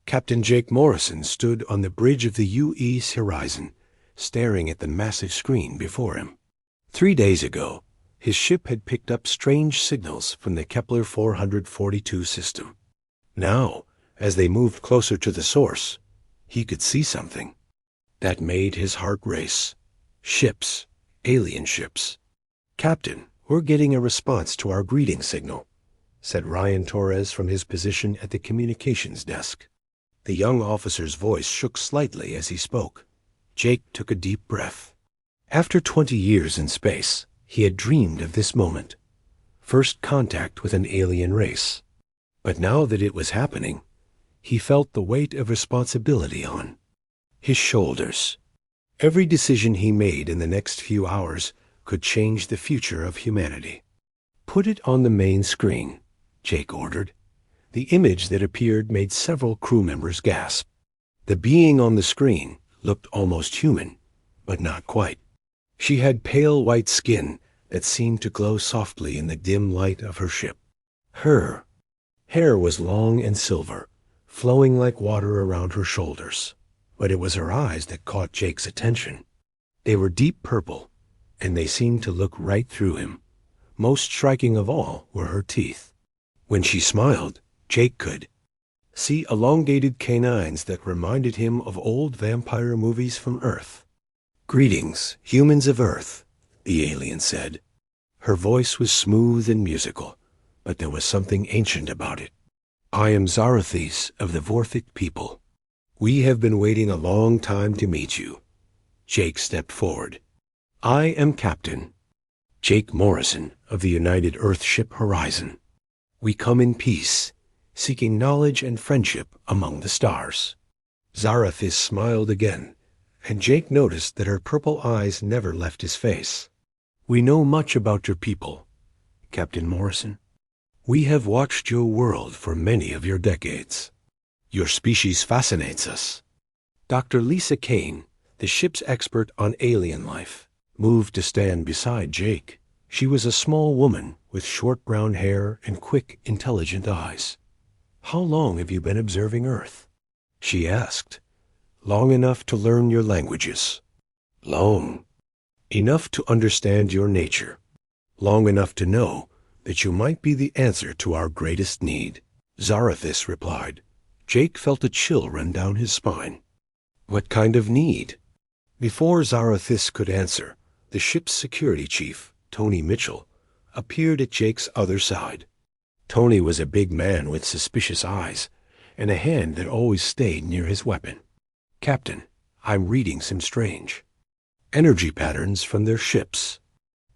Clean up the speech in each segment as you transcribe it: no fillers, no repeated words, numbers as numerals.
Captain Jake Morrison stood on the bridge of the UE's horizon, staring at the massive screen before him. 3 days ago, his ship had picked up strange signals from the Kepler 442 system. Now, as they moved closer to the source, he could see something. That made his heart race. Ships. Alien ships. "Captain, we're getting a response to our greeting signal," said Ryan Torres from his position at the communications desk. The young officer's voice shook slightly as he spoke. Jake took a deep breath. After 20 years in space, he had dreamed of this moment. First contact with an alien race. But now that it was happening, he felt the weight of responsibility on his shoulders. Every decision he made in the next few hours could change the future of humanity. "Put it on the main screen," Jake ordered. The image that appeared made several crew members gasp. The being on the screen looked almost human, but not quite. She had pale white skin that seemed to glow softly in the dim light of her ship. Her hair was long and silver, flowing like water around her shoulders. But it was her eyes that caught Jake's attention. They were deep purple, and they seemed to look right through him. Most striking of all were her teeth. When she smiled, Jake could see elongated canines that reminded him of old vampire movies from Earth. "Greetings, humans of Earth," the alien said. Her voice was smooth and musical, but there was something ancient about it. "I am Zarathis of the Vorthic people. We have been waiting a long time to meet you." Jake stepped forward. "I am Captain Jake Morrison of the United Earthship Horizon. We come in peace, seeking knowledge and friendship among the stars." Zarathis smiled again, and Jake noticed that her purple eyes never left his face. "We know much about your people, Captain Morrison. We have watched your world for many of your decades. Your species fascinates us." Dr. Lisa Kane, the ship's expert on alien life, moved to stand beside Jake. She was a small woman with short brown hair and quick, intelligent eyes. "How long have you been observing Earth?" she asked. "Long enough to learn your languages." "Long enough to understand your nature. Long enough to know that you might be the answer to our greatest need," Zarathis replied. Jake felt a chill run down his spine. "What kind of need?" Before Zarathis could answer, the ship's security chief, Tony Mitchell, appeared at Jake's other side. Tony was a big man with suspicious eyes and a hand that always stayed near his weapon. "Captain, I'm reading some strange energy patterns from their ships.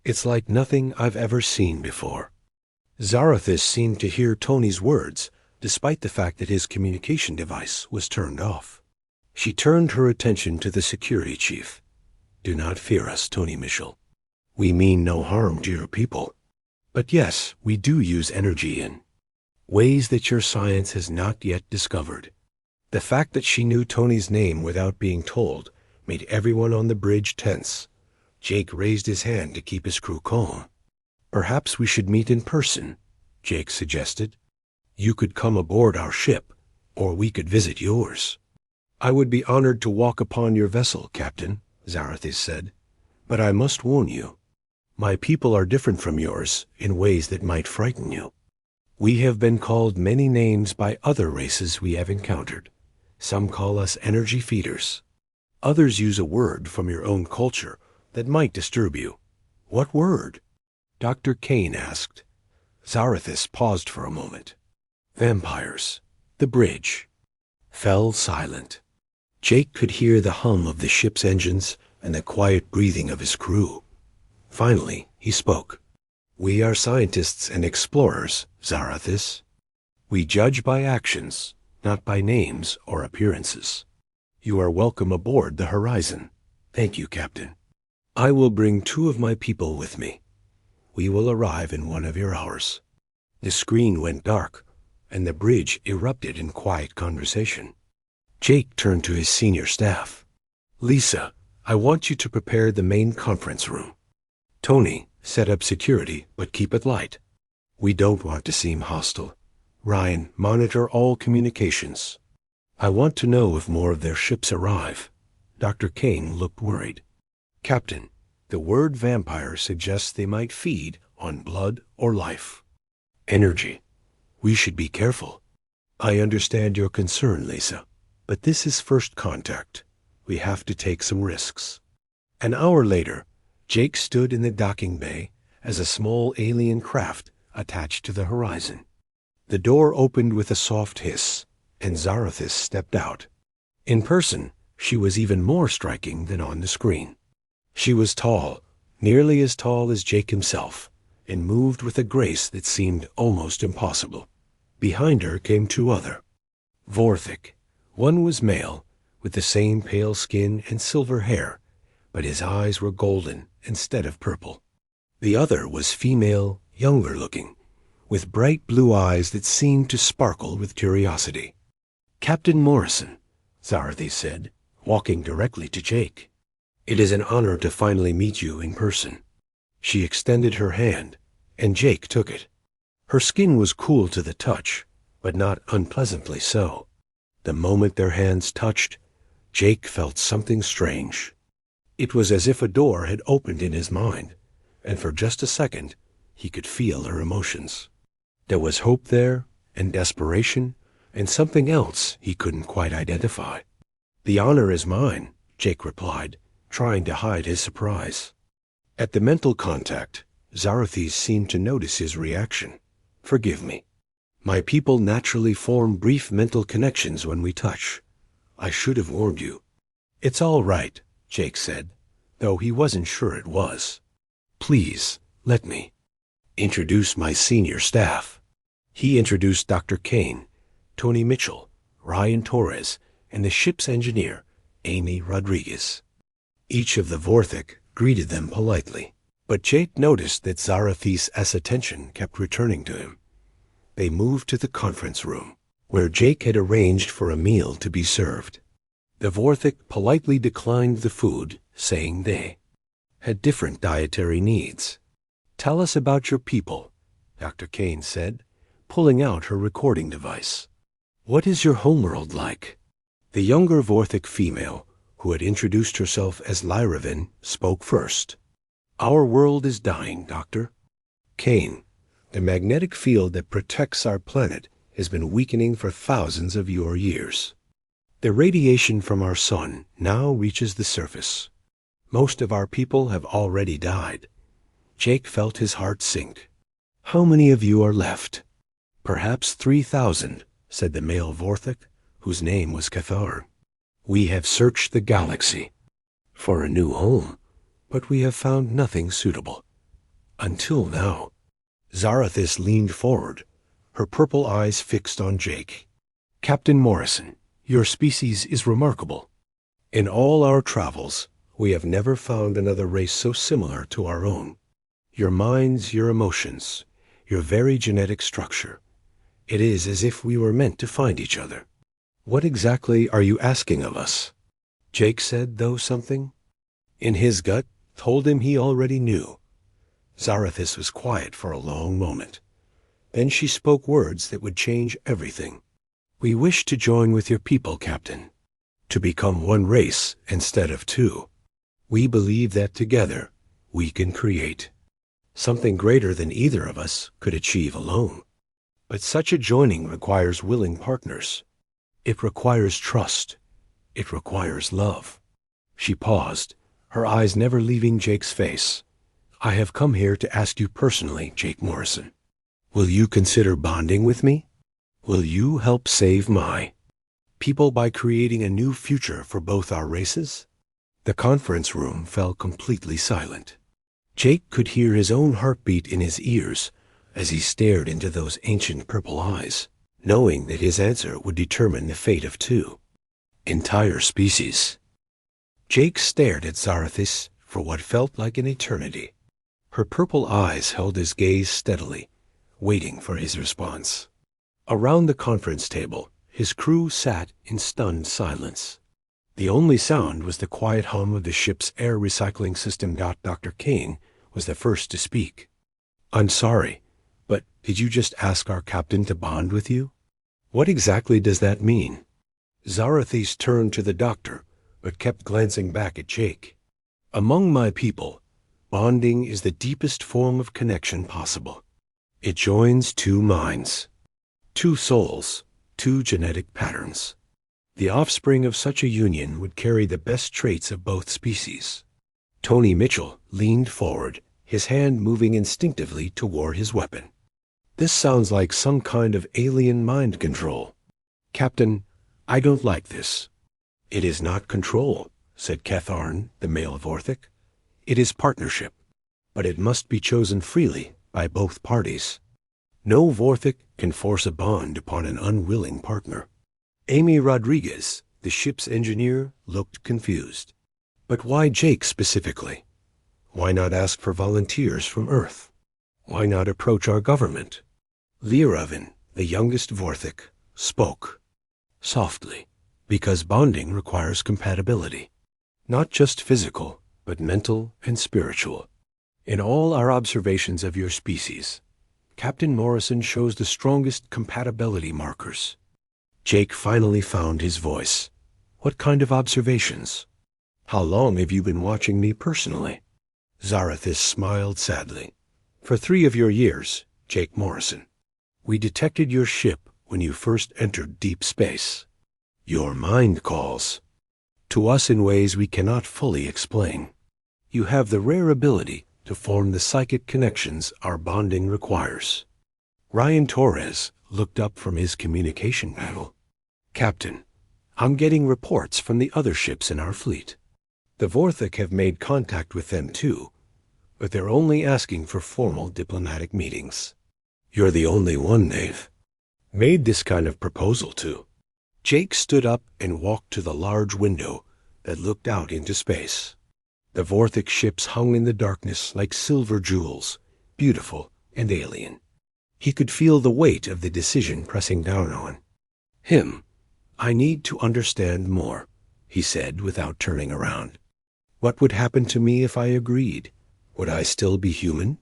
It's like nothing I've ever seen before." Zarathis seemed to hear Tony's words, despite the fact that his communication device was turned off. She turned her attention to the security chief. "Do not fear us, Tony Mitchell. We mean no harm to your people. But yes, we do use energy in ways that your science has not yet discovered." The fact that she knew Tony's name without being told made everyone on the bridge tense. Jake raised his hand to keep his crew calm. "Perhaps we should meet in person," Jake suggested. "You could come aboard our ship, or we could visit yours." "I would be honored to walk upon your vessel, Captain," Zarathis said. "But I must warn you. My people are different from yours in ways that might frighten you. We have been called many names by other races we have encountered. Some call us energy feeders. Others use a word from your own culture that might disturb you." "What word?" Dr. Kane asked. Zarathis paused for a moment. "Vampires." The bridge fell silent. Jake could hear the hum of the ship's engines and the quiet breathing of his crew. Finally, he spoke. "We are scientists and explorers, Zarathis. We judge by actions, not by names or appearances. You are welcome aboard the Horizon." "Thank you, Captain. I will bring 2 of my people with me. We will arrive in 1 of your hours." The screen went dark, and the bridge erupted in quiet conversation. Jake turned to his senior staff. "Lisa, I want you to prepare the main conference room. Tony, set up security, but keep it light. We don't want to seem hostile. Ryan, monitor all communications." I want to know if more of their ships arrive. Dr. Kane looked worried. Captain, the word vampire suggests they might feed on blood or life. Energy. We should be careful. I understand your concern, Lisa, but this is first contact. We have to take some risks. An hour later, Jake stood in the docking bay as a small alien craft attached to the horizon. The door opened with a soft hiss, and Zarathis stepped out. In person, she was even more striking than on the screen. She was tall, nearly as tall as Jake himself, and moved with a grace that seemed almost impossible. Behind her came two other. Vorthik. One was male, with the same pale skin and silver hair, but his eyes were golden instead of purple. The other was female, younger looking, with bright blue eyes that seemed to sparkle with curiosity. Captain Morrison, Zarathis said, walking directly to Jake. It is an honor to finally meet you in person. She extended her hand, and Jake took it. Her skin was cool to the touch, but not unpleasantly so. The moment their hands touched, Jake felt something strange. It was as if a door had opened in his mind, and for just a second, he could feel her emotions. There was hope there, and desperation, and something else he couldn't quite identify. The honor is mine, Jake replied, trying to hide his surprise. At the mental contact, Zarathis seemed to notice his reaction. Forgive me. My people naturally form brief mental connections when we touch. I should have warned you. It's all right, Jake said, though he wasn't sure it was. Please, let me introduce my senior staff. He introduced Dr. Kane, Tony Mitchell, Ryan Torres, and the ship's engineer, Amy Rodriguez. Each of the Vorthik greeted them politely, but Jake noticed that Zarathis' attention kept returning to him. They moved to the conference room, where Jake had arranged for a meal to be served. The Vorthik politely declined the food, saying they had different dietary needs. Tell us about your people, Dr. Kane said, pulling out her recording device. What is your homeworld like? The younger Vorthik female, who had introduced herself as Lyravin, spoke first. Our world is dying, Doctor. Kane, the magnetic field that protects our planet has been weakening for thousands of your years. The radiation from our sun now reaches the surface. Most of our people have already died. Jake felt his heart sink. How many of you are left? Perhaps 3,000, said the male Vorthik, whose name was Cathar. We have searched the galaxy for a new home, but we have found nothing suitable. Until now. Zarathis leaned forward, her purple eyes fixed on Jake. Captain Morrison, your species is remarkable. In all our travels, we have never found another race so similar to our own. Your minds, your emotions, your very genetic structure. It is as if we were meant to find each other. What exactly are you asking of us? Jake said, though something in his gut told him he already knew. Zarathis was quiet for a long moment. Then she spoke words that would change everything. We wish to join with your people, Captain, to become one race instead of two. We believe that together we can create something greater than either of us could achieve alone. But such a joining requires willing partners. It requires trust. It requires love. She paused, her eyes never leaving Jake's face. I have come here to ask you personally, Jake Morrison. Will you consider bonding with me? Will you help save my people by creating a new future for both our races? The conference room fell completely silent. Jake could hear his own heartbeat in his ears as he stared into those ancient purple eyes, knowing that his answer would determine the fate of two entire species. Jake stared at Zarathis for what felt like an eternity. Her purple eyes held his gaze steadily, waiting for his response. Around the conference table, his crew sat in stunned silence. The only sound was the quiet hum of the ship's air recycling system. Dr. Kane was the first to speak. I'm sorry, but did you just ask our captain to bond with you? What exactly does that mean? Zarathis turned to the doctor, but kept glancing back at Jake. Among my people, bonding is the deepest form of connection possible. It joins two minds, two souls, two genetic patterns. The offspring of such a union would carry the best traits of both species. Tony Mitchell leaned forward, his hand moving instinctively toward his weapon. This sounds like some kind of alien mind control. Captain, I don't like this. It is not control, said Catharn, the male Vorthic. It is partnership, but it must be chosen freely by both parties. No Vorthic can force a bond upon an unwilling partner. Amy Rodriguez, the ship's engineer, looked confused. But why Jake specifically? Why not ask for volunteers from Earth? Why not approach our government? Liravin, the youngest Vorthic, spoke. Softly, because bonding requires compatibility. Not just physical, but mental and spiritual. In all our observations of your species, Captain Morrison shows the strongest compatibility markers. Jake finally found his voice. What kind of observations? How long have you been watching me personally? Zarathis smiled sadly. For 3 of your years, Jake Morrison. We detected your ship when you first entered deep space. Your mind calls. To us in ways we cannot fully explain. You have the rare ability to form the psychic connections our bonding requires. Ryan Torres looked up from his communication panel. Captain, I'm getting reports from the other ships in our fleet. The Vorthic have made contact with them too, but they're only asking for formal diplomatic meetings. You're the only one they've made this kind of proposal to. Jake stood up and walked to the large window that looked out into space. The Vorthic ships hung in the darkness like silver jewels, beautiful and alien. He could feel the weight of the decision pressing down on him. I need to understand more, he said without turning around. What would happen to me if I agreed? Would I still be human?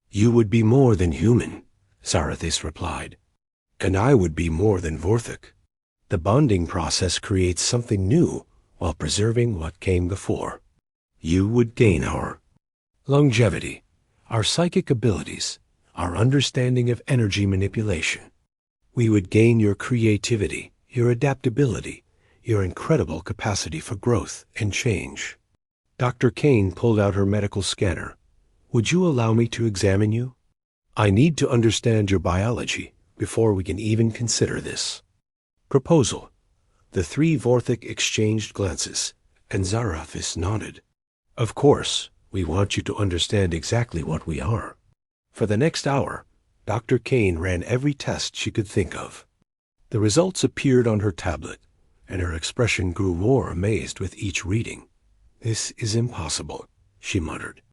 You would be more than human, Zarathis replied. And I would be more than Vorthic. The bonding process creates something new while preserving what came before. You would gain our longevity, our psychic abilities, our understanding of energy manipulation. We would gain your creativity, your adaptability, your incredible capacity for growth and change. Dr. Kane pulled out her medical scanner. Would you allow me to examine you? I need to understand your biology before we can even consider this. Proposl. The 3 Vorthic exchanged glances, and Zarathis nodded. Of course, we want you to understand exactly what we are. For the next hour, Dr. Kane ran every test she could think of. The results appeared on her tablet, and her expression grew more amazed with each reading. This is impossible, she muttered.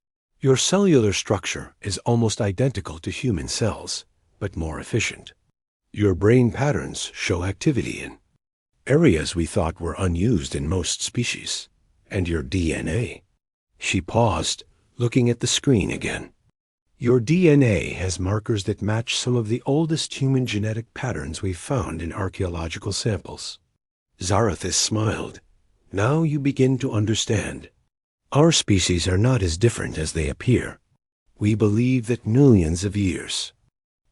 Your cellular structure is almost identical to human cells, but more efficient. Your brain patterns show activity in areas we thought were unused in most species. And your DNA. She paused, looking at the screen again. Your DNA has markers that match some of the oldest human genetic patterns we've found in archaeological samples. Zarathis smiled. Now you begin to understand. Our species are not as different as they appear. We believe that millions of years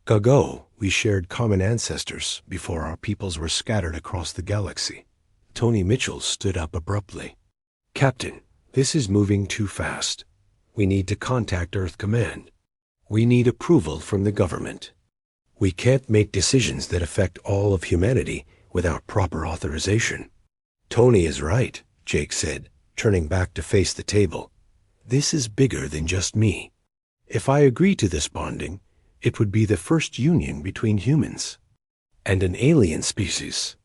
ago we shared common ancestors before our peoples were scattered across the galaxy. Tony Mitchell stood up abruptly. Captain, this is moving too fast. We need to contact Earth Command. We need approval from the government. We can't make decisions that affect all of humanity without proper authorization. Tony is right, Jake said, turning back to face the table. This is bigger than just me. If I agree to this bonding, it would be the first union between humans and an alien species.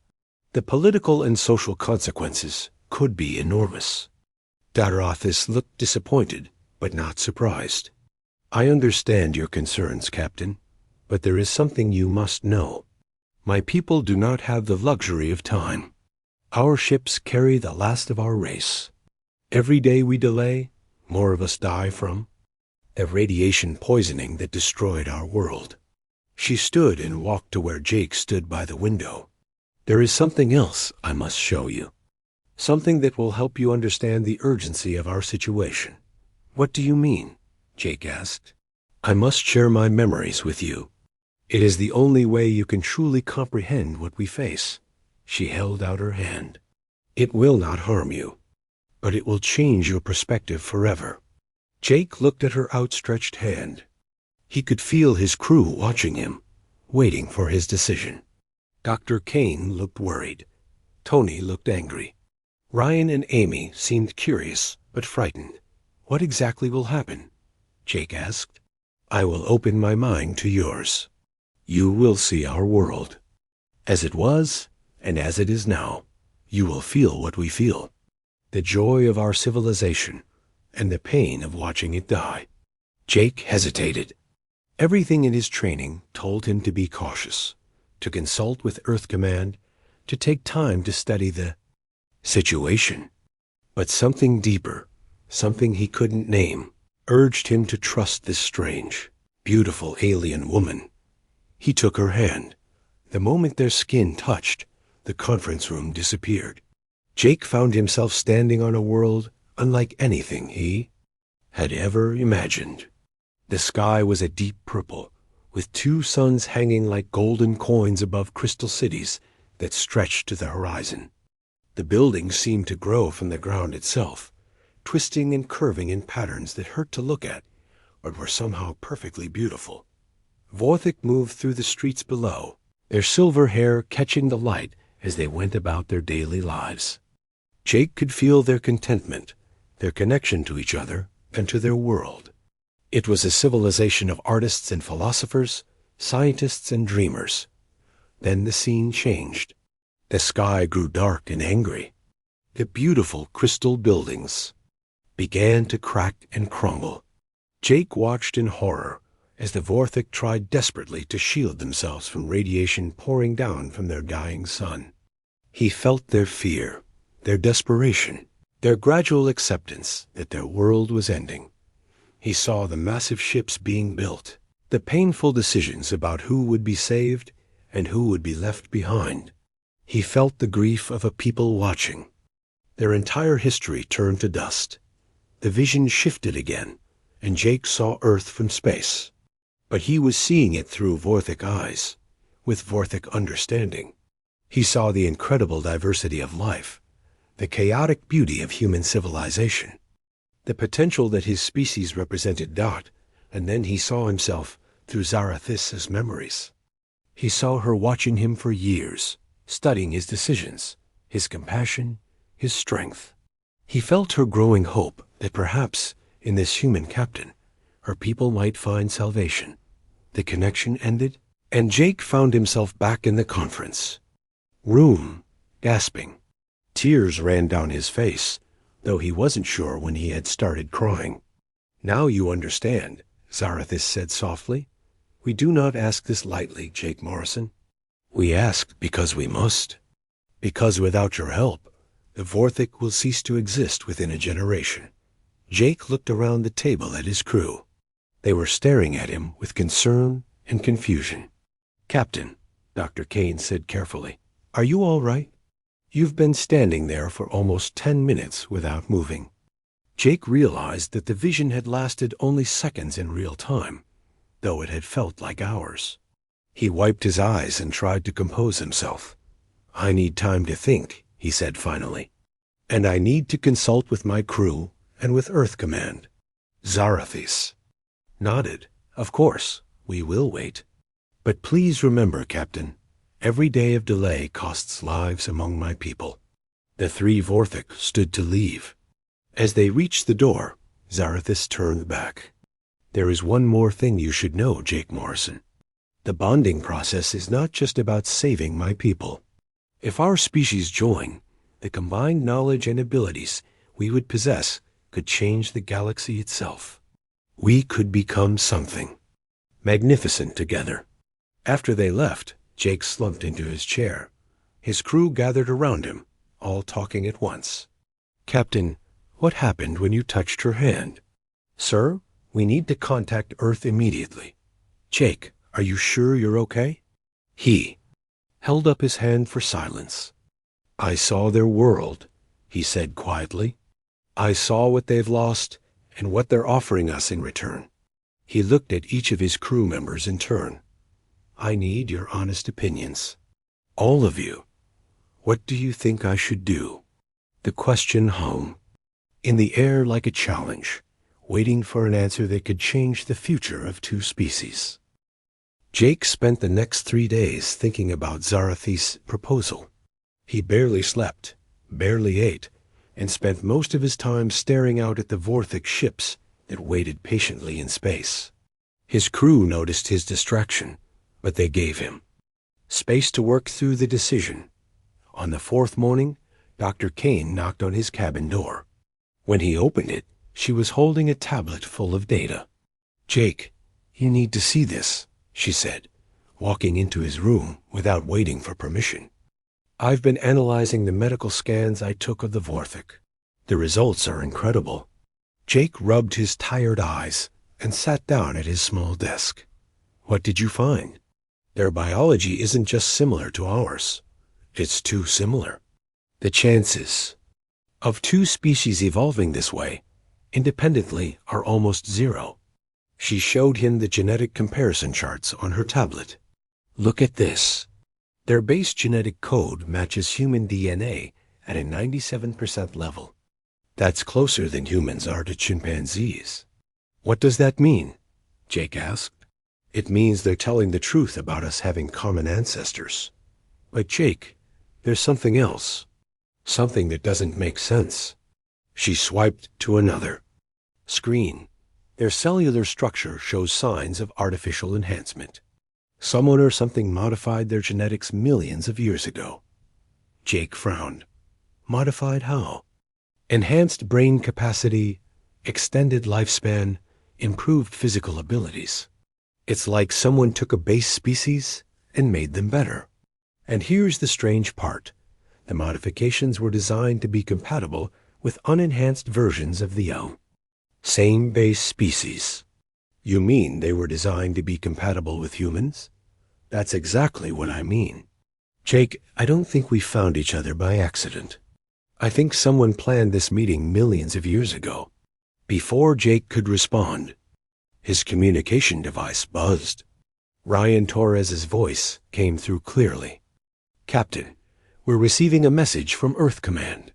The political and social consequences could be enormous. Zarathis looked disappointed, but not surprised. I understand your concerns, Captain, but there is something you must know. My people do not have the luxury of time. Our ships carry the last of our race. Every day we delay, more of us die from the radiation poisoning that destroyed our world. She stood and walked to where Jake stood by the window. There is something else I must show you. Something that will help you understand the urgency of our situation. What do you mean? Jake asked. I must share my memories with you. It is the only way you can truly comprehend what we face. She held out her hand. It will not harm you, but it will change your perspective forever. Jake looked at her outstretched hand. He could feel his crew watching him, waiting for his decision. Dr. Kane looked worried. Tony looked angry. Ryan and Amy seemed curious, but frightened. What exactly will happen? Jake asked. I will open my mind to yours. You will see our world. As it was, and as it is now, you will feel what we feel. The joy of our civilization, and the pain of watching it die. Jake hesitated. Everything in his training told him to be cautious, to consult with Earth Command, to take time to study the situation. But something deeper, something he couldn't name, urged him to trust this strange, beautiful alien woman. He took her hand. The moment their skin touched, the conference room disappeared. Jake found himself standing on a world unlike anything he had ever imagined. The sky was a deep purple, with 2 suns hanging like golden coins above crystal cities that stretched to the horizon. The buildings seemed to grow from the ground itself, twisting and curving in patterns that hurt to look at, but were somehow perfectly beautiful. Vorthik moved through the streets below, their silver hair catching the light as they went about their daily lives. Jake could feel their contentment, their connection to each other and to their world. It was a civilization of artists and philosophers, scientists and dreamers. Then the scene changed. The sky grew dark and angry. The beautiful crystal buildings began to crack and crumble. Jake watched in horror as the Vorthik tried desperately to shield themselves from radiation pouring down from their dying sun. He felt their fear, their desperation, their gradual acceptance that their world was ending. He saw the massive ships being built, the painful decisions about who would be saved and who would be left behind. He felt the grief of a people watching. Their entire history turned to dust. The vision shifted again, and Jake saw Earth from space. But he was seeing it through Vorthik eyes, with Vorthik understanding. He saw the incredible diversity of life, the chaotic beauty of human civilization, the potential that his species represented. And then he saw himself through Zarathis's memories. He saw her watching him for years, studying his decisions, his compassion, his strength. He felt her growing hope that perhaps, in this human captain, her people might find salvation. The connection ended, and Jake found himself back in the conference room, gasping. Tears ran down his face, though he wasn't sure when he had started crying. Now you understand, Zarathis said softly. We do not ask this lightly, Jake Morrison. We ask because we must. Because without your help, the Vorthik will cease to exist within a generation. Jake looked around the table at his crew. They were staring at him with concern and confusion. Captain, Dr. Kane said carefully, are you all right? You've been standing there for almost 10 minutes without moving. Jake realized that the vision had lasted only seconds in real time, though it had felt like hours. He wiped his eyes and tried to compose himself. I need time to think, he said finally. And I need to consult with my crew and with Earth Command. Zarathis nodded. Of course, we will wait. But please remember, Captain, every day of delay costs lives among my people. The 3 Vorthik stood to leave. As they reached the door, Zarathis turned back. There is one more thing you should know, Jake Morrison. The bonding process is not just about saving my people. If our species join, the combined knowledge and abilities we would possess could change the galaxy itself. We could become something magnificent together. After they left, Jake slumped into his chair. His crew gathered around him, all talking at once. Captain, what happened when you touched her hand? Sir, we need to contact Earth immediately. Jake, are you sure you're okay? He held up his hand for silence. "I saw their world," he said quietly. "I saw what they've lost and what they're offering us in return." He looked at each of his crew members in turn. "I need your honest opinions. All of you. What do you think I should do?" The question hung in the air like a challenge, waiting for an answer that could change the future of two species. Jake spent the next 3 days thinking about Zarathi's proposal. He barely slept, barely ate, and spent most of his time staring out at the Vorthic ships that waited patiently in space. His crew noticed his distraction, but they gave him space to work through the decision. On the 4th morning, Dr. Kane knocked on his cabin door. When he opened it, she was holding a tablet full of data. "Jake, you need to see this," she said, walking into his room without waiting for permission. "I've been analyzing the medical scans I took of the Vorthic. The results are incredible." Jake rubbed his tired eyes and sat down at his small desk. "What did you find?" "Their biology isn't just similar to ours. It's too similar. The chances of two species evolving this way independently are almost zero." She showed him the genetic comparison charts on her tablet. "Look at this. Their base genetic code matches human DNA at a 97% level. That's closer than humans are to chimpanzees." "What does that mean?" Jake asked. "It means they're telling the truth about us having common ancestors." "But Jake, there's something else. Something that doesn't make sense." She swiped to another screen. "Their cellular structure shows signs of artificial enhancement. Someone or something modified their genetics millions of years ago." Jake frowned. "Modified how?" "Enhanced brain capacity, extended lifespan, improved physical abilities. It's like someone took a base species and made them better. And here's the strange part. The modifications were designed to be compatible with unenhanced versions of the young. Same base species." "You mean they were designed to be compatible with humans?" "That's exactly what I mean. Jake, I don't think we found each other by accident. I think someone planned this meeting millions of years ago." Before Jake could respond, his communication device buzzed. Ryan Torres's voice came through clearly. "Captain, we're receiving a message from Earth Command.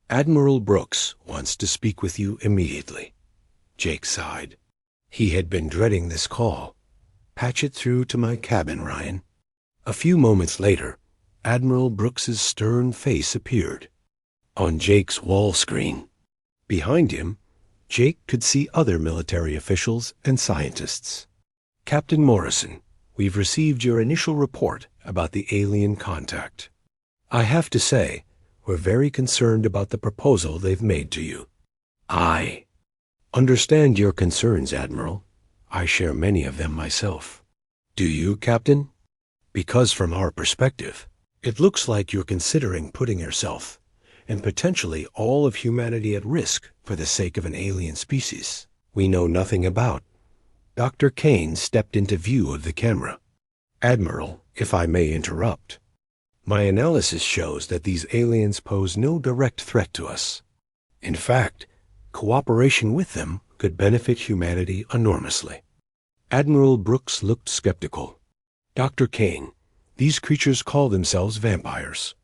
Admiral Brooks wants to speak with you immediately." Jake sighed. He had been dreading this call. "Patch it through to my cabin, Ryan." A few moments later, Admiral Brooks's stern face appeared on Jake's wall screen. Behind him, Jake could see other military officials and scientists. "Captain Morrison, we've received your initial report about the alien contact. I have to say, we're very concerned about the proposal they've made to you." "I understand your concerns, Admiral. I share many of them myself." "Do you, Captain?" "Because from our perspective, it looks like you're considering putting yourself and potentially all of humanity at risk for the sake of an alien species we know nothing about." Dr. Kane stepped into view of the camera. "Admiral, if I may interrupt, my analysis shows that these aliens pose no direct threat to us. In fact, cooperation with them could benefit humanity enormously." Admiral Brooks looked skeptical. "Dr. Kane, these creatures call themselves vampires.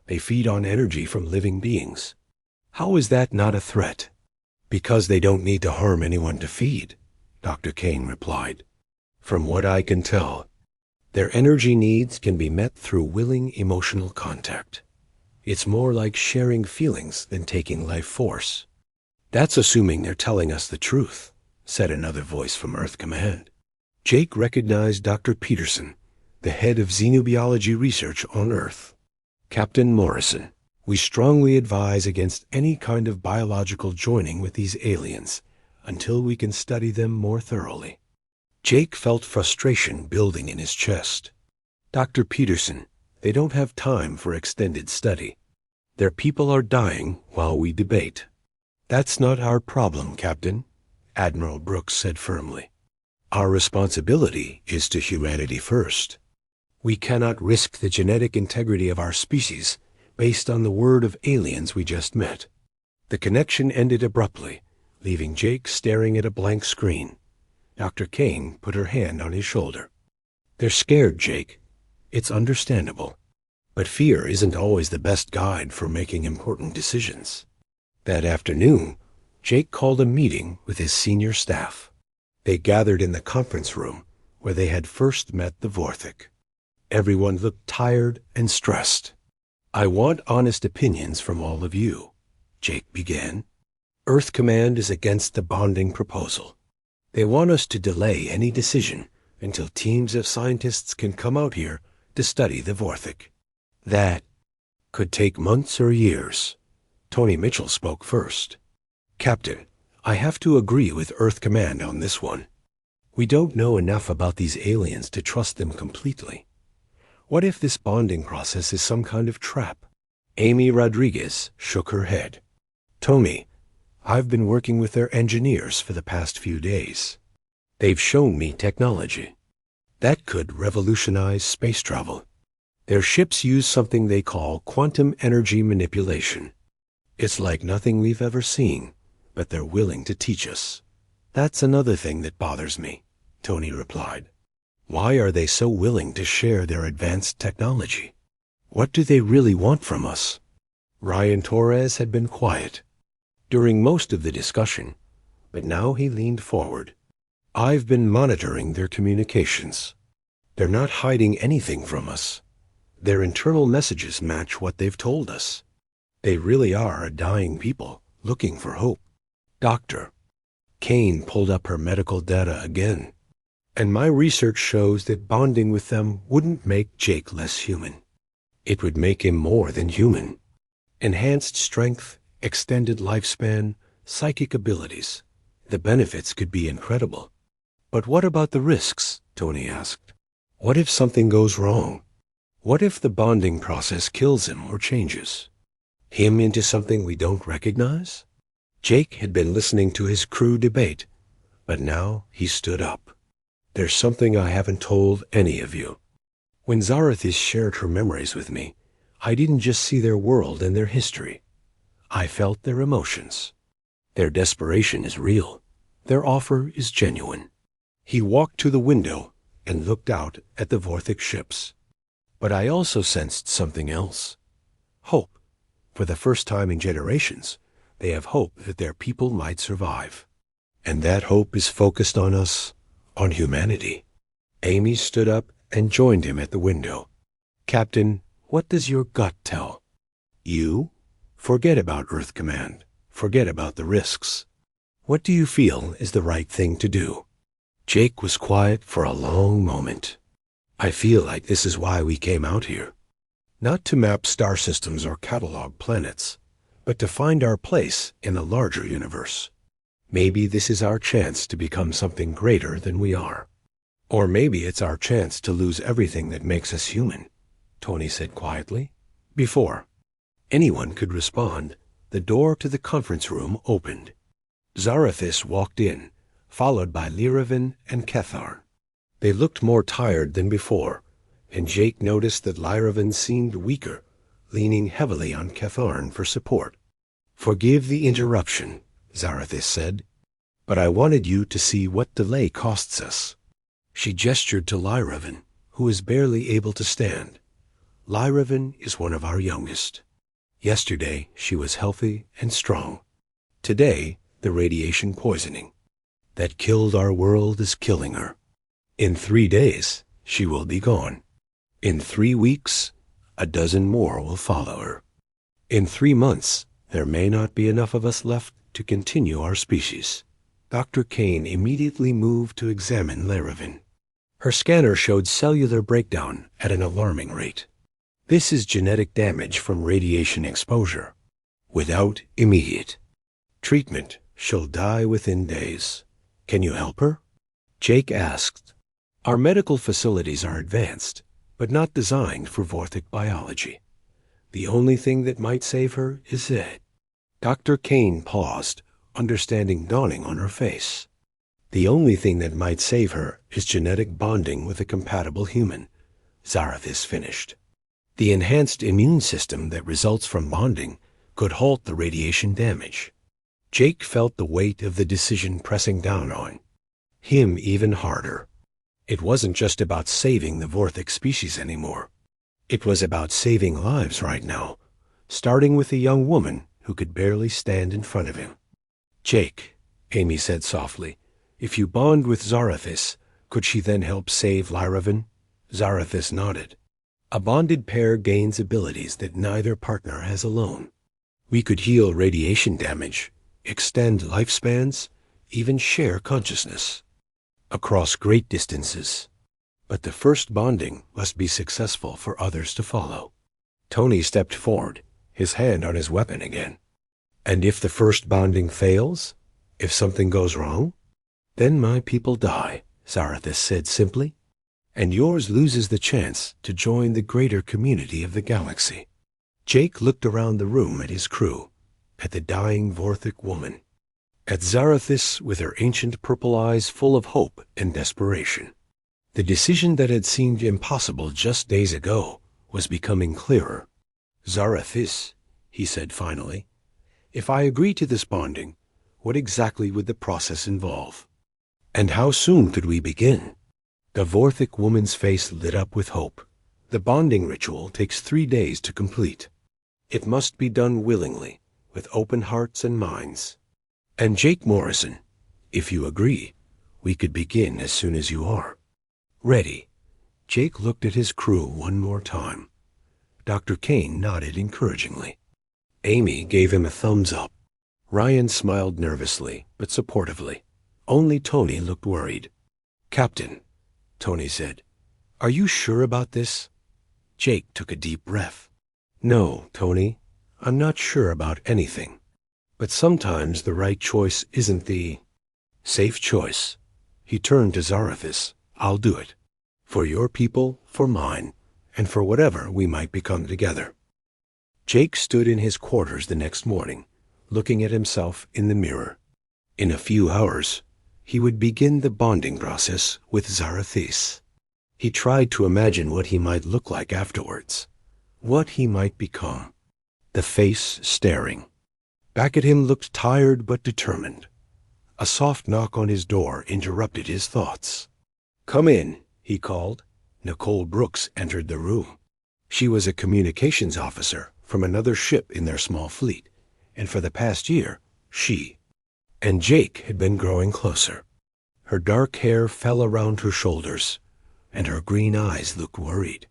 They feed on energy from living beings. How is that not a threat?" "Because they don't need to harm anyone to feed," Dr. Kane replied. "From what I can tell, their energy needs can be met through willing emotional contact. It's more like sharing feelings than taking life force." "That's assuming they're telling us the truth," said another voice from Earth Command. Jake recognized Dr. Peterson, the head of xenobiology research on Earth. "Captain Morrison, we strongly advise against any kind of biological joining with these aliens until we can study them more thoroughly." Jake felt frustration building in his chest. "Dr. Peterson, they don't have time for extended study. Their people are dying while we debate." "That's not our problem, Captain," Admiral Brooks said firmly. "Our responsibility is to humanity first. We cannot risk the genetic integrity of our species based on the word of aliens we just met. The connection ended abruptly, leaving Jake staring at a blank screen. Dr. Kane put her hand on his shoulder. They're scared, Jake. It's understandable. But fear isn't always the best guide for making important decisions. That afternoon, Jake called a meeting with his senior staff. They gathered in the conference room where they had first met the Vorthik. Everyone looked tired and stressed. I want honest opinions from all of you, Jake began. Earth Command is against the bonding proposal. They want us to delay any decision until teams of scientists can come out here to study the Vorthik. That could take months or years. Tony Mitchell spoke first. Captain, I have to agree with Earth Command on this one. We don't know enough about these aliens to trust them completely. What if this bonding process is some kind of trap? Amy Rodriguez shook her head. Tony, I've been working with their engineers for the past few days. They've shown me technology that could revolutionize space travel. Their ships use something they call quantum energy manipulation. It's like nothing we've ever seen, but they're willing to teach us. That's another thing that bothers me, Tony replied. Why are they so willing to share their advanced technology? What do they really want from us? Ryan Torres had been quiet during most of the discussion, but now he leaned forward. I've been monitoring their communications. They're not hiding anything from us. Their internal messages match what they've told us. They really are a dying people looking for hope. Doctor, Kane pulled up her medical data again. And my research shows that bonding with them wouldn't make Jake less human. It would make him more than human. Enhanced strength, extended lifespan, psychic abilities. The benefits could be incredible. But what about the risks? Tony asked. What if something goes wrong? What if the bonding process kills him or changes him into something we don't recognize? Jake had been listening to his crew debate, but now he stood up. There's something I haven't told any of you. When Zarathis shared her memories with me, I didn't just see their world and their history. I felt their emotions. Their desperation is real. Their offer is genuine. He walked to the window and looked out at the Vorthik ships. But I also sensed something else. Hope. For the first time in generations, they have hope that their people might survive. And that hope is focused on us, on humanity. Amy stood up and joined him at the window. Captain, what does your gut tell? You? Forget about Earth Command. Forget about the risks. What do you feel is the right thing to do? Jake was quiet for a long moment. I feel like this is why we came out here. Not to map star systems or catalog planets, but to find our place in a larger universe. Maybe this is our chance to become something greater than we are. Or maybe it's our chance to lose everything that makes us human, Tony said quietly. Before anyone could respond, the door to the conference room opened. Zarathis walked in, followed by Lyravan and Ketharn. They looked more tired than before, and Jake noticed that Lyravan seemed weaker, leaning heavily on Ketharn for support. Forgive the interruption, Zarathis said, but I wanted you to see what delay costs us. She gestured to Lyravan, who is barely able to stand. Lyravan is one of our youngest. Yesterday she was healthy and strong. Today, the radiation poisoning that killed our world is killing her. In 3 days, she will be gone. In 3 weeks, a dozen more will follow her. In 3 months, there may not be enough of us left to continue our species. Dr. Kane immediately moved to examine Lyravan. Her scanner showed cellular breakdown at an alarming rate. This is genetic damage from radiation exposure. Without immediate treatment, she'll die within days. Can you help her? Jake asked. Our medical facilities are advanced, but not designed for Vorthik biology. The only thing that might save her is it. Dr. Kane paused, understanding dawning on her face. The only thing that might save her is genetic bonding with a compatible human, Zarathis finished. The enhanced immune system that results from bonding could halt the radiation damage. Jake felt the weight of the decision pressing down on him even harder. It wasn't just about saving the Vorthic species anymore. It was about saving lives right now, starting with a young woman who could barely stand in front of him. "Jake," Amy said softly, "if you bond with Zarathis, could she then help save Lyravan?" Zarathis nodded. "A bonded pair gains abilities that neither partner has alone. We could heal radiation damage, extend lifespans, even share consciousness across great distances. But the first bonding must be successful for others to follow." Tony stepped forward, his hand on his weapon again. "And if the first bonding fails? If something goes wrong?" "Then my people die," Zarathis said simply, "and yours loses the chance to join the greater community of the galaxy." Jake looked around the room at his crew, at the dying Vorthic woman, at Zarathis with her ancient purple eyes full of hope and desperation. The decision that had seemed impossible just days ago was becoming clearer. "Zarathis," he said finally, "if I agree to this bonding, what exactly would the process involve? And how soon could we begin?" The Vorthic woman's face lit up with hope. "The bonding ritual takes 3 days to complete. It must be done willingly, with open hearts and minds. And Jake Morrison, if you agree, we could begin as soon as you are." "Ready." Jake looked at his crew one more time. Dr. Kane nodded encouragingly. Amy gave him a thumbs up. Ryan smiled nervously, but supportively. Only Tony looked worried. "Captain," Tony said, "are you sure about this?" Jake took a deep breath. "No, Tony, I'm not sure about anything. But sometimes the right choice isn't the safe choice." He turned to Zarathis. "I'll do it. For your people, for mine, and for whatever we might become together." Jake stood in his quarters the next morning, looking at himself in the mirror. In a few hours, he would begin the bonding process with Zarathis. He tried to imagine what he might look like afterwards, what he might become. The face staring. Back at him looked tired but determined. A soft knock on his door interrupted his thoughts. "Come in," he called. Nicole Brooks entered the room. She was a communications officer from another ship in their small fleet, and for the past year, she and Jake had been growing closer. Her dark hair fell around her shoulders, and her green eyes looked worried.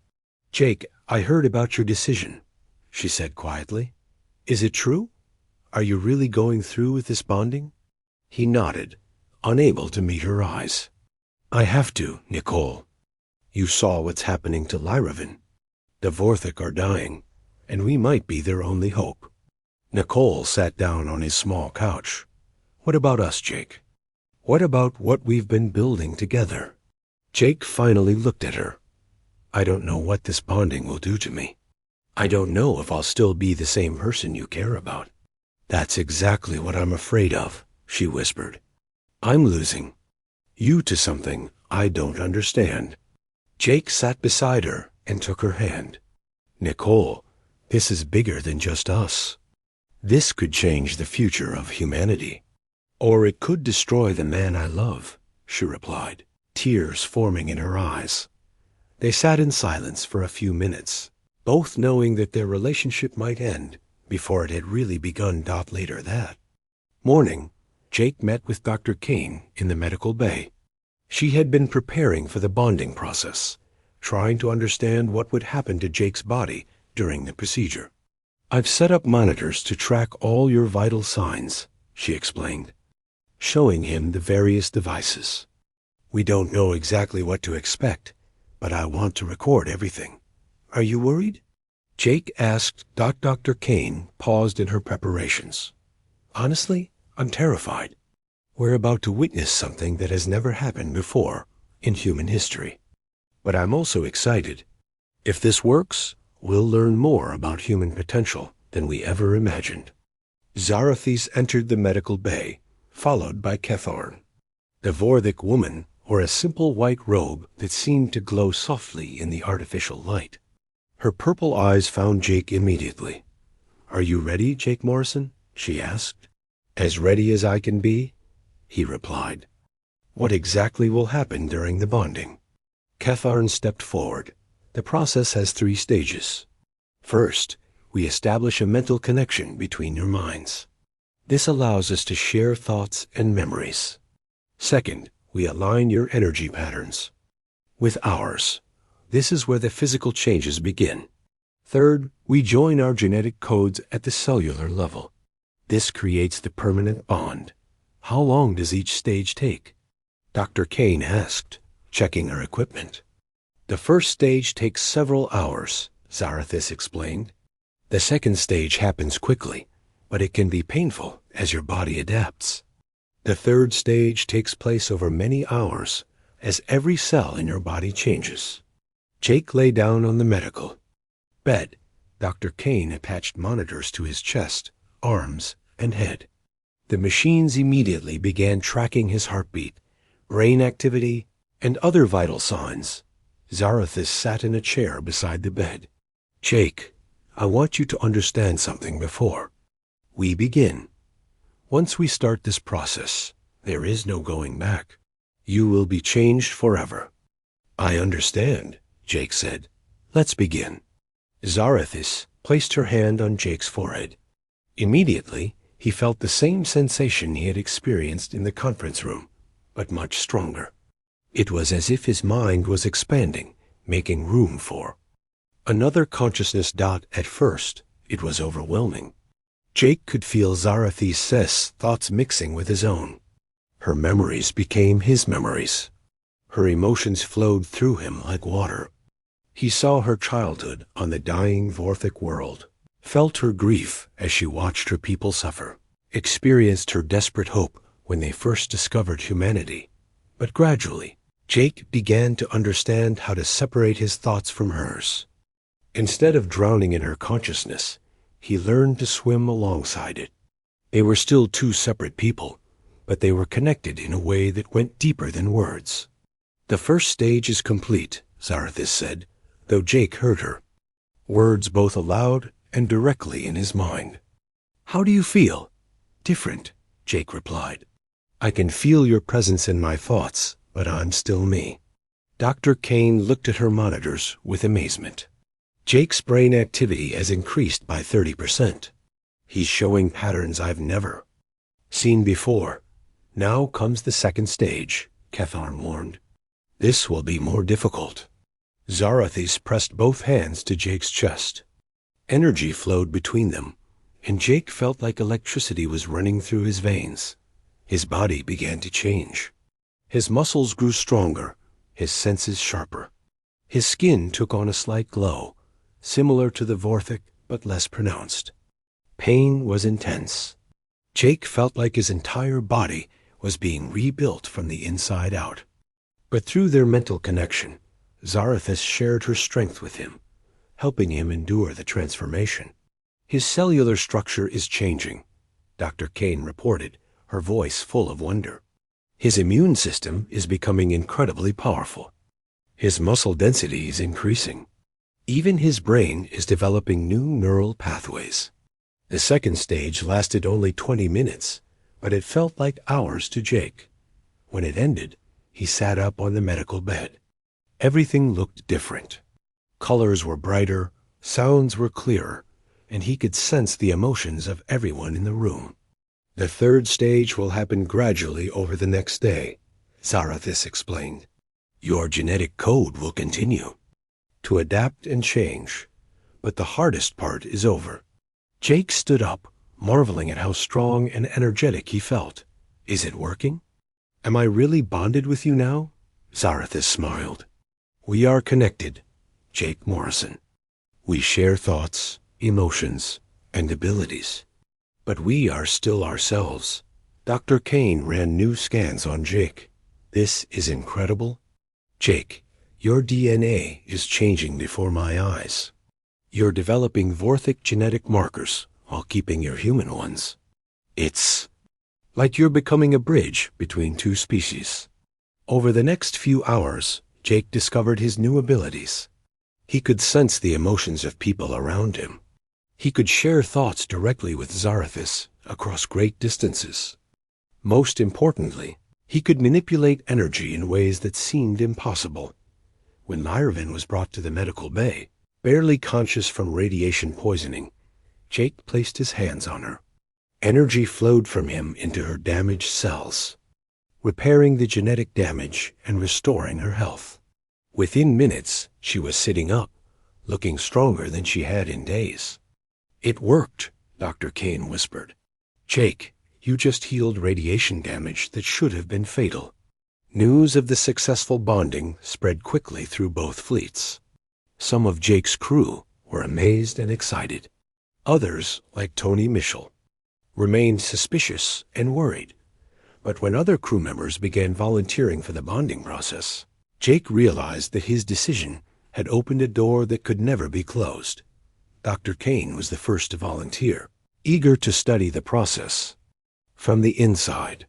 "Jake, I heard about your decision," she said quietly. "Is it true? Are you really going through with this bonding?" He nodded, unable to meet her eyes. "I have to, Nicole. You saw what's happening to Lyravan. The Vorthic are dying, and we might be their only hope." Nicole sat down on his small couch. "What about us, Jake? What about what we've been building together?" Jake finally looked at her. "I don't know what this bonding will do to me. I don't know if I'll still be the same person you care about." "That's exactly what I'm afraid of," she whispered. "I'm losing you to something I don't understand." Jake sat beside her and took her hand. "Nicole, this is bigger than just us. This could change the future of humanity. Or it could destroy the man I love," she replied, tears forming in her eyes. They sat in silence for a few minutes, both knowing that their relationship might end before it had really begun. Later that morning, Jake met with Dr. Kane in the medical bay. She had been preparing for the bonding process, trying to understand what would happen to Jake's body during the procedure. "I've set up monitors to track all your vital signs," she explained, showing him the various devices. "We don't know exactly what to expect, but I want to record everything. Are you worried?" Jake asked. Dr. Kane paused in her preparations. "Honestly, I'm terrified. We're about to witness something that has never happened before in human history. But I'm also excited. If this works, we'll learn more about human potential than we ever imagined." Zarathis entered the medical bay, followed by Kethorn. The Vorthic woman or a simple white robe that seemed to glow softly in the artificial light. Her purple eyes found Jake immediately. "Are you ready, Jake Morrison?" she asked. "As ready as I can be," he replied. "What exactly will happen during the bonding?" Catharn stepped forward. "The process has 3 stages. First, we establish a mental connection between your minds. This allows us to share thoughts and memories. Second, we align your energy patterns with ours. This is where the physical changes begin. Third, we join our genetic codes at the cellular level. This creates the permanent bond. How long does each stage take?" Dr. Kane asked, checking her equipment. "The first stage takes several hours," Zarathis explained. "The second stage happens quickly, but it can be painful as your body adapts. The third stage takes place over many hours as every cell in your body changes." Jake lay down on the medical bed. Dr. Kane attached monitors to his chest, arms, and head. The machines immediately began tracking his heartbeat, brain activity, and other vital signs. Zarathis sat in a chair beside the bed. "Jake, I want you to understand something before we begin. Once we start this process, there is no going back. You will be changed forever." "I understand," Jake said. "Let's begin." Zarathis placed her hand on Jake's forehead. Immediately, he felt the same sensation he had experienced in the conference room, but much stronger. It was as if his mind was expanding, making room for another consciousness. At first, it was overwhelming. Jake could feel Zarathis' thoughts mixing with his own. Her memories became his memories. Her emotions flowed through him like water. He saw her childhood on the dying Vorthic world, felt her grief as she watched her people suffer, experienced her desperate hope when they first discovered humanity. But gradually, Jake began to understand how to separate his thoughts from hers. Instead of drowning in her consciousness, he learned to swim alongside it. They were still 2 separate people, but they were connected in a way that went deeper than words. "The first stage is complete," Zarathis said, though Jake heard her, words both aloud and directly in his mind. "How do you feel?" "Different," Jake replied. "I can feel your presence in my thoughts, but I'm still me." Dr. Kane looked at her monitors with amazement. "Jake's brain activity has increased by 30%. He's showing patterns I've never seen before. Now comes the second stage," Catharn warned. "This will be more difficult." Zarathis pressed both hands to Jake's chest. Energy flowed between them, and Jake felt like electricity was running through his veins. His body began to change. His muscles grew stronger, his senses sharper. His skin took on a slight glow, similar to the Vorthic but less pronounced. Pain was intense. Jake felt like his entire body was being rebuilt from the inside out. But through their mental connection, Zarathis shared her strength with him, helping him endure the transformation. "His cellular structure is changing," Dr. Kane reported, her voice full of wonder. "His immune system is becoming incredibly powerful. His muscle density is increasing. Even his brain is developing new neural pathways." The second stage lasted only 20 minutes, but it felt like hours to Jake. When it ended, he sat up on the medical bed. Everything looked different. Colors were brighter, sounds were clearer, and he could sense the emotions of everyone in the room. "The third stage will happen gradually over the next day," Zarathis explained. "Your genetic code will continue to adapt and change, but the hardest part is over." Jake stood up, marveling at how strong and energetic he felt. "Is it working? Am I really bonded with you now?" Zarathis smiled. "We are connected, Jake Morrison. We share thoughts, emotions, and abilities. But we are still ourselves." Dr. Kane ran new scans on Jake. "This is incredible. Jake, your DNA is changing before my eyes. You're developing Vorthic genetic markers while keeping your human ones. It's like you're becoming a bridge between 2 species." Over the next few hours, Jake discovered his new abilities. He could sense the emotions of people around him. He could share thoughts directly with Zarathis across great distances. Most importantly, he could manipulate energy in ways that seemed impossible. When Myervin was brought to the medical bay, barely conscious from radiation poisoning, Jake placed his hands on her. Energy flowed from him into her damaged cells, repairing the genetic damage and restoring her health. Within minutes, she was sitting up, looking stronger than she had in days. "It worked," Dr. Kane whispered. "Jake, you just healed radiation damage that should have been fatal." News of the successful bonding spread quickly through both fleets. Some of Jake's crew were amazed and excited. Others, like Tony Mischel, remained suspicious and worried. But when other crew members began volunteering for the bonding process, Jake realized that his decision had opened a door that could never be closed. Dr. Kane was the first to volunteer, eager to study the process from the inside.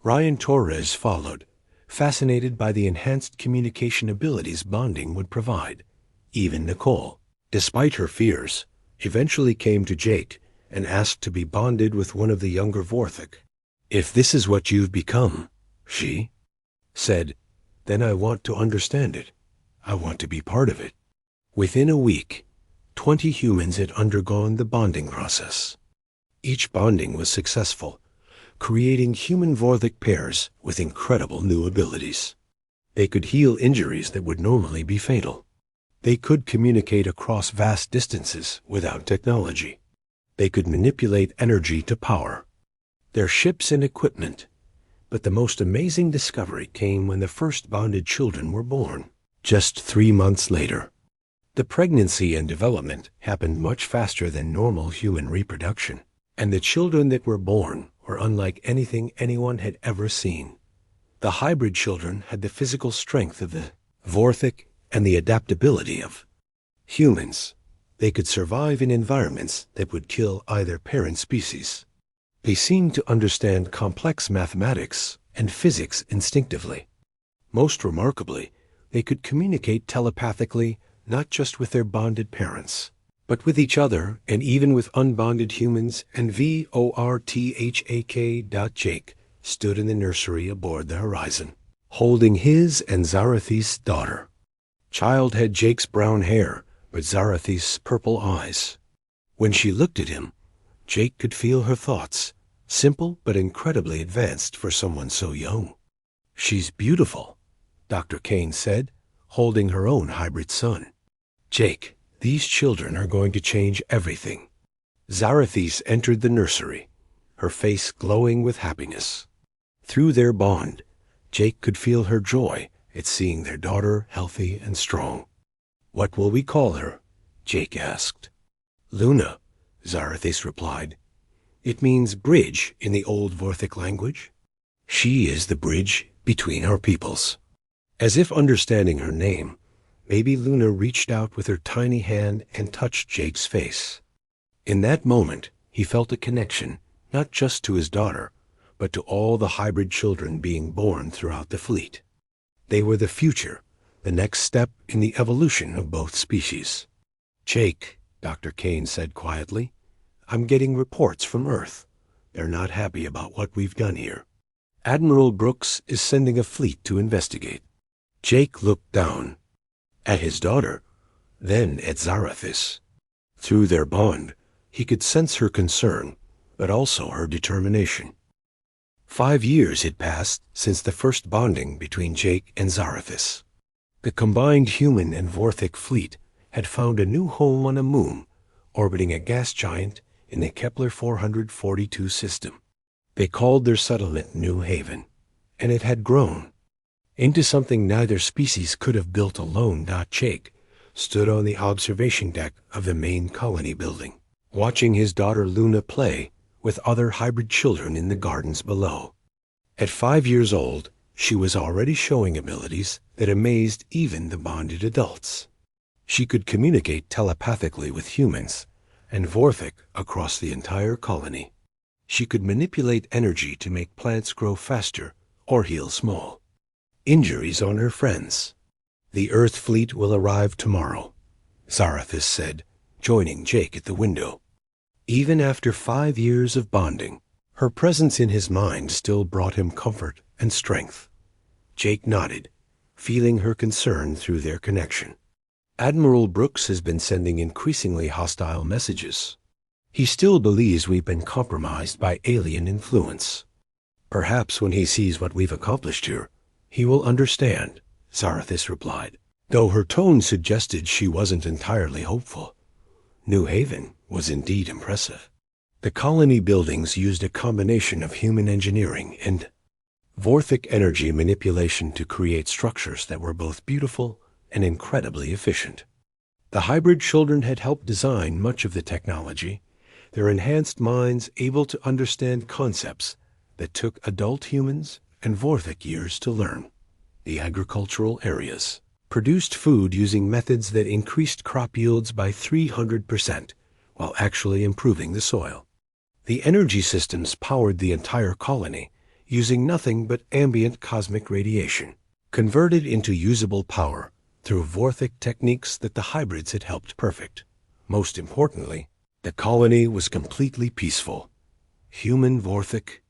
Ryan Torres followed, fascinated by the enhanced communication abilities bonding would provide. Even Nicole, despite her fears, eventually came to Jake and asked to be bonded with one of the younger Vorthik. "If this is what you've become," she said, "then I want to understand it. I want to be part of it." Within a week, 20 humans had undergone the bonding process. Each bonding was successful, creating human Vorthik pairs with incredible new abilities. They could heal injuries that would normally be fatal. They could communicate across vast distances without technology. They could manipulate energy to power their ships and equipment. But the most amazing discovery came when the first bonded children were born, just 3 months later. The pregnancy and development happened much faster than normal human reproduction, and the children that were born were unlike anything anyone had ever seen. The hybrid children had the physical strength of the Vorthik and the adaptability of humans. They could survive in environments that would kill either parent species. They seemed to understand complex mathematics and physics instinctively. Most remarkably, they could communicate telepathically not just with their bonded parents, but with each other and even with unbonded humans. And Vorthak. Stood in the nursery aboard the Horizon, holding his and Zarathis' daughter. Child had Jake's brown hair, but Zarathis' purple eyes. When she looked at him, Jake could feel her thoughts, simple but incredibly advanced for someone so young. "She's beautiful," Dr. Kane said, holding her own hybrid son. "Jake, these children are going to change everything." Zarathis entered the nursery, her face glowing with happiness. Through their bond, Jake could feel her joy at seeing their daughter healthy and strong. "What will we call her?" Jake asked. "Luna," Zarathis replied. "It means bridge in the old Vorthik language. She is the bridge between our peoples." As if understanding her name, baby Luna reached out with her tiny hand and touched Jake's face. In that moment, he felt a connection, not just to his daughter, but to all the hybrid children being born throughout the fleet. They were the future, the next step in the evolution of both species. "Jake," Dr. Kane said quietly, "I'm getting reports from Earth. They're not happy about what we've done here. Admiral Brooks is sending a fleet to investigate." Jake looked down at his daughter, then at Zarathis. Through their bond, he could sense her concern, but also her determination. 5 years had passed since the first bonding between Jake and Zarathis. The combined human and Vorthik fleet had found a new home on a moon, orbiting a gas giant in the Kepler 442 system. They called their settlement New Haven, and it had grown into something neither species could have built alone. Jake stood on the observation deck of the main colony building, watching his daughter Luna play with other hybrid children in the gardens below. At 5 years old, she was already showing abilities that amazed even the bonded adults. She could communicate telepathically with humans and Vorthik across the entire colony. She could manipulate energy to make plants grow faster or heal small. injuries on her friends. "The Earth fleet will arrive tomorrow," Zarathis said, joining Jake at the window. Even after 5 years of bonding, her presence in his mind still brought him comfort and strength. Jake nodded, feeling her concern through their connection. "Admiral Brooks has been sending increasingly hostile messages. He still believes we've been compromised by alien influence. Perhaps when he sees what we've accomplished here, he will understand," Zarathis replied, though her tone suggested she wasn't entirely hopeful. New Haven was indeed impressive. The colony buildings used a combination of human engineering and Vorthic energy manipulation to create structures that were both beautiful and incredibly efficient. The hybrid children had helped design much of the technology, their enhanced minds able to understand concepts that took adult humans and Vorthic years to learn. The agricultural areas produced food using methods that increased crop yields by 300% while actually improving the soil. The energy systems powered the entire colony using nothing but ambient cosmic radiation, converted into usable power through Vorthic techniques that the hybrids had helped perfect. Most importantly, the colony was completely peaceful. Human Vorthic,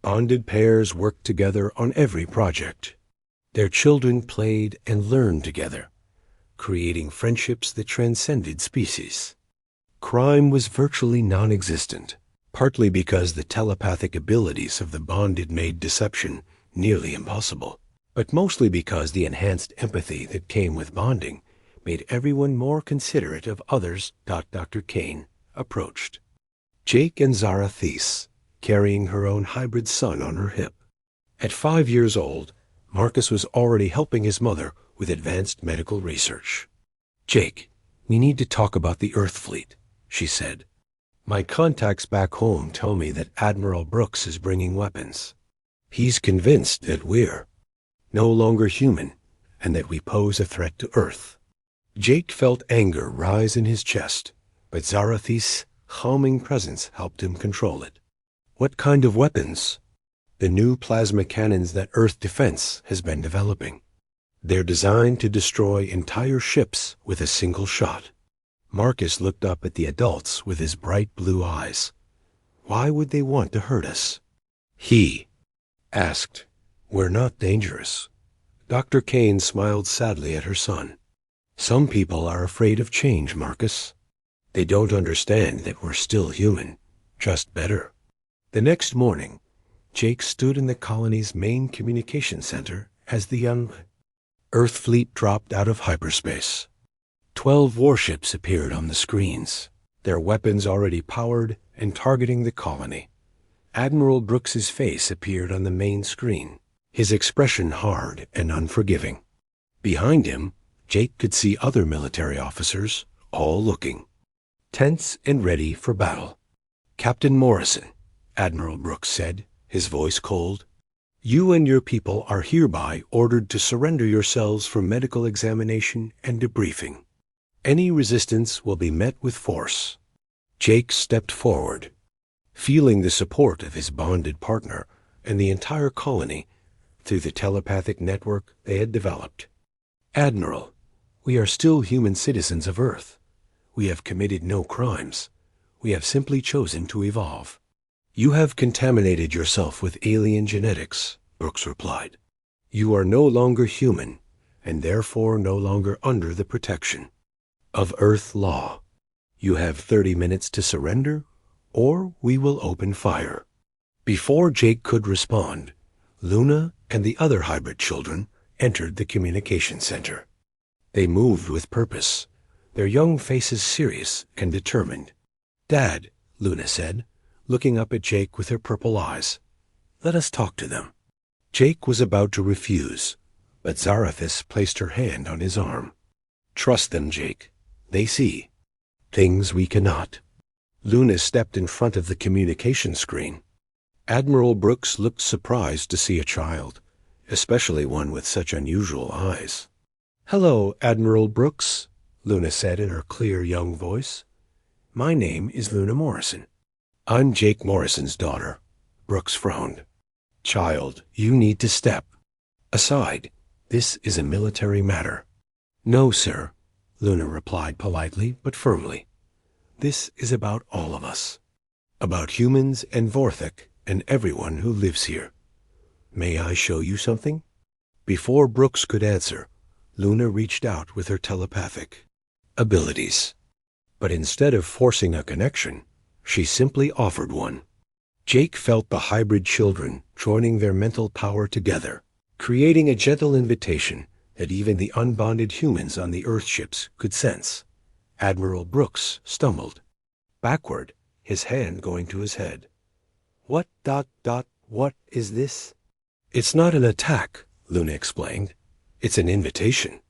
bonded pairs worked together on every project. Their children played and learned together, creating friendships that transcended species. Crime was virtually non-existent, partly because the telepathic abilities of the bonded made deception nearly impossible, but mostly because the enhanced empathy that came with bonding made everyone more considerate of others. Dr. Kane approached. Jake and Zarathis, carrying her own hybrid son on her hip. At 5 years old, Marcus was already helping his mother with advanced medical research. "Jake, we need to talk about the Earth fleet," she said. "My contacts back home tell me that Admiral Brooks is bringing weapons. He's convinced that we're no longer human and that we pose a threat to Earth." Jake felt anger rise in his chest, but Zarathis' calming presence helped him control it. "What kind of weapons?" "The new plasma cannons that Earth Defense has been developing. They're designed to destroy entire ships with a single shot." Marcus looked up at the adults with his bright blue eyes. "Why would they want to hurt us?" He asked. "We're not dangerous." Dr. Kane smiled sadly at her son. "Some people are afraid of change, Marcus. They don't understand that we're still human, just better." The next morning, Jake stood in the colony's main communication center as the young Earth fleet dropped out of hyperspace. 12 warships appeared on the screens, their weapons already powered and targeting the colony. Admiral Brooks's face appeared on the main screen, his expression hard and unforgiving. Behind him, Jake could see other military officers, all looking tense and ready for battle. "Captain Morrison," Admiral Brooks said, his voice cold, "you and your people are hereby ordered to surrender yourselves for medical examination and debriefing. Any resistance will be met with force." Jake stepped forward, feeling the support of his bonded partner and the entire colony through the telepathic network they had developed. "Admiral, we are still human citizens of Earth. We have committed no crimes. We have simply chosen to evolve." "You have contaminated yourself with alien genetics," Brooks replied. "You are no longer human, and therefore no longer under the protection of Earth law. You have 30 minutes to surrender, or we will open fire." Before Jake could respond, Luna and the other hybrid children entered the communication center. They moved with purpose, their young faces serious and determined. "Dad," Luna said, looking up at Jake with her purple eyes, "let us talk to them." Jake was about to refuse, but Zarathis placed her hand on his arm. "Trust them, Jake. They see things we cannot." Luna stepped in front of the communication screen. Admiral Brooks looked surprised to see a child, especially one with such unusual eyes. "Hello, Admiral Brooks," Luna said in her clear young voice. "My name is Luna Morrison." "I'm Jake Morrison's daughter." Brooks frowned. "Child, you need to step." Aside, this is a military matter. No, sir, Luna replied politely but firmly. This is about all of us. About humans and Vorthik and everyone who lives here. May I show you something? Before Brooks could answer, Luna reached out with her telepathic abilities. But instead of forcing a connection, she simply offered one. Jake felt the hybrid children joining their mental power together, creating a gentle invitation that even the unbonded humans on the Earth ships could sense. Admiral Brooks stumbled backward, his hand going to his head. What is this? It's not an attack, Luna explained. It's an invitation.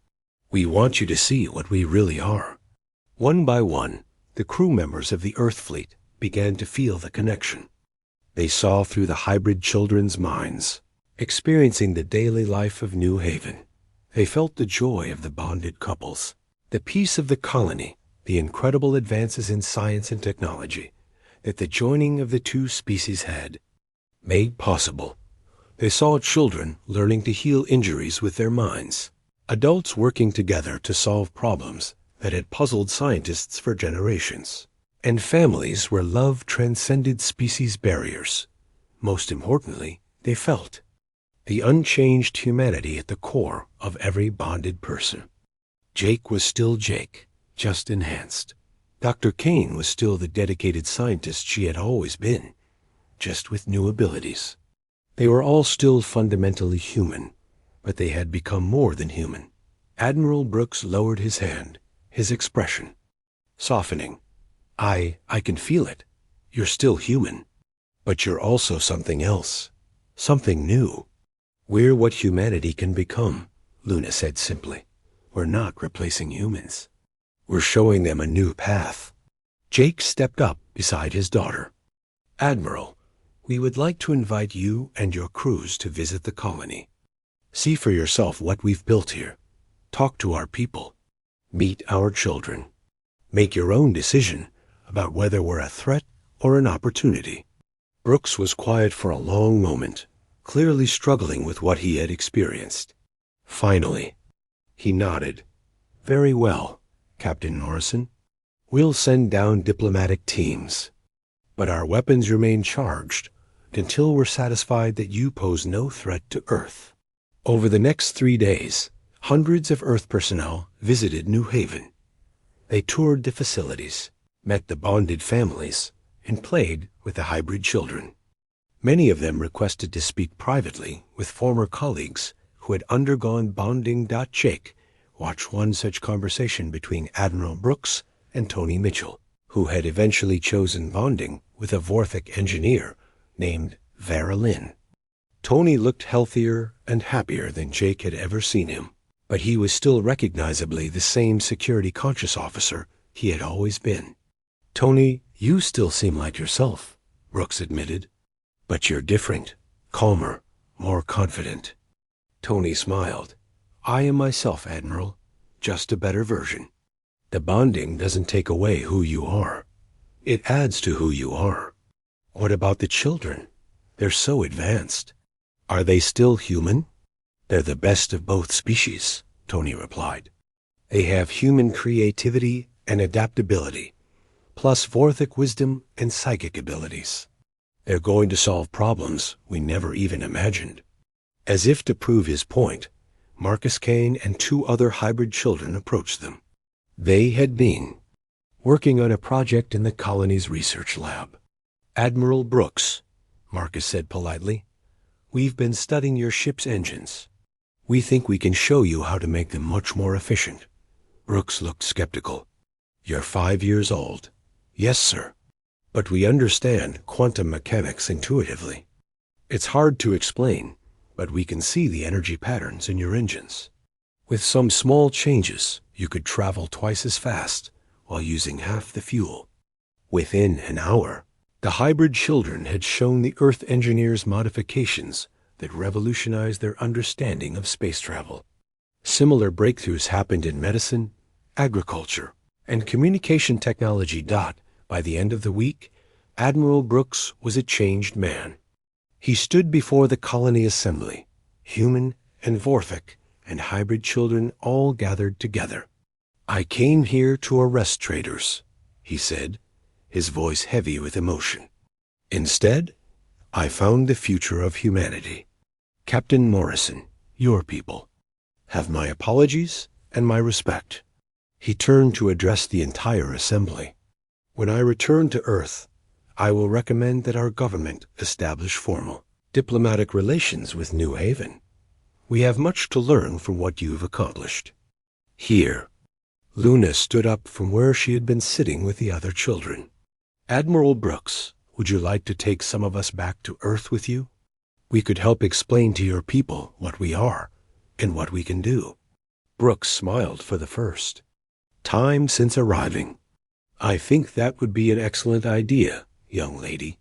We want you to see what we really are. One by one, the crew members of the Earth fleet began to feel the connection. They saw through the hybrid children's minds, experiencing the daily life of New Haven. They felt the joy of the bonded couples, the peace of the colony, the incredible advances in science and technology that the joining of the two species had made possible. They saw children learning to heal injuries with their minds, adults working together to solve problems that had puzzled scientists for generations, and families where love transcended species barriers. Most importantly, they felt the unchanged humanity at the core of every bonded person. Jake was still Jake, just enhanced. Dr. Kane was still the dedicated scientist she had always been, just with new abilities. They were all still fundamentally human, but they had become more than human. Admiral Brooks lowered his hand, his expression softening. I can feel it. You're still human, but you're also something else, something new. We're what humanity can become, Luna said simply. We're not replacing humans. We're showing them a new path. Jake stepped up beside his daughter. Admiral, we would like to invite you and your crews to visit the colony. See for yourself what we've built here. Talk to our people. Meet our children. Make your own decision about whether we're a threat or an opportunity. Brooks was quiet for a long moment, clearly struggling with what he had experienced. Finally, he nodded. Very well, Captain Norrison. We'll send down diplomatic teams, but our weapons remain charged until we're satisfied that you pose no threat to Earth. Over the next 3 days, hundreds of Earth personnel visited New Haven. They toured the facilities, met the bonded families, and played with the hybrid children. Many of them requested to speak privately with former colleagues who had undergone bonding. Jake watched one such conversation between Admiral Brooks and Tony Mitchell, who had eventually chosen bonding with a Vorthik engineer named Vera Lynn. Tony looked healthier and happier than Jake had ever seen him, but he was still recognizably the same security-conscious officer he had always been. Tony, you still seem like yourself, Brooks admitted, but you're different, calmer, more confident. Tony smiled. I am myself, Admiral, just a better version. The bonding doesn't take away who you are. It adds to who you are. What about the children? They're so advanced. Are they still human? They're the best of both species, Tony replied. They have human creativity and adaptability, plus Vorthik wisdom and psychic abilities. They're going to solve problems we never even imagined. As if to prove his point, Marcus Kane and 2 other hybrid children approached them. They had been working on a project in the colony's research lab. Admiral Brooks, Marcus said politely, we've been studying your ship's engines. We think we can show you how to make them much more efficient. Brooks looked skeptical. You're 5 years old. Yes, sir. But we understand quantum mechanics intuitively. It's hard to explain, but we can see the energy patterns in your engines. With some small changes, you could travel twice as fast while using half the fuel. Within an hour, the hybrid children had shown the Earth engineers modifications that revolutionized their understanding of space travel. Similar breakthroughs happened in medicine, agriculture, and communication technology. By the end of the week, Admiral Brooks was a changed man. He stood before the colony assembly, human and Vorthik and hybrid children all gathered together. "I came here to arrest traitors," he said, his voice heavy with emotion. "Instead, I found the future of humanity. Captain Morrison, your people, have my apologies and my respect." He turned to address the entire assembly. "When I return to Earth, I will recommend that our government establish formal diplomatic relations with New Haven. We have much to learn from what you've accomplished." Here, Luna stood up from where she had been sitting with the other children. "Admiral Brooks, would you like to take some of us back to Earth with you? We could help explain to your people what we are and what we can do." Brooks smiled for the first time since arriving. "I think that would be an excellent idea, young lady,"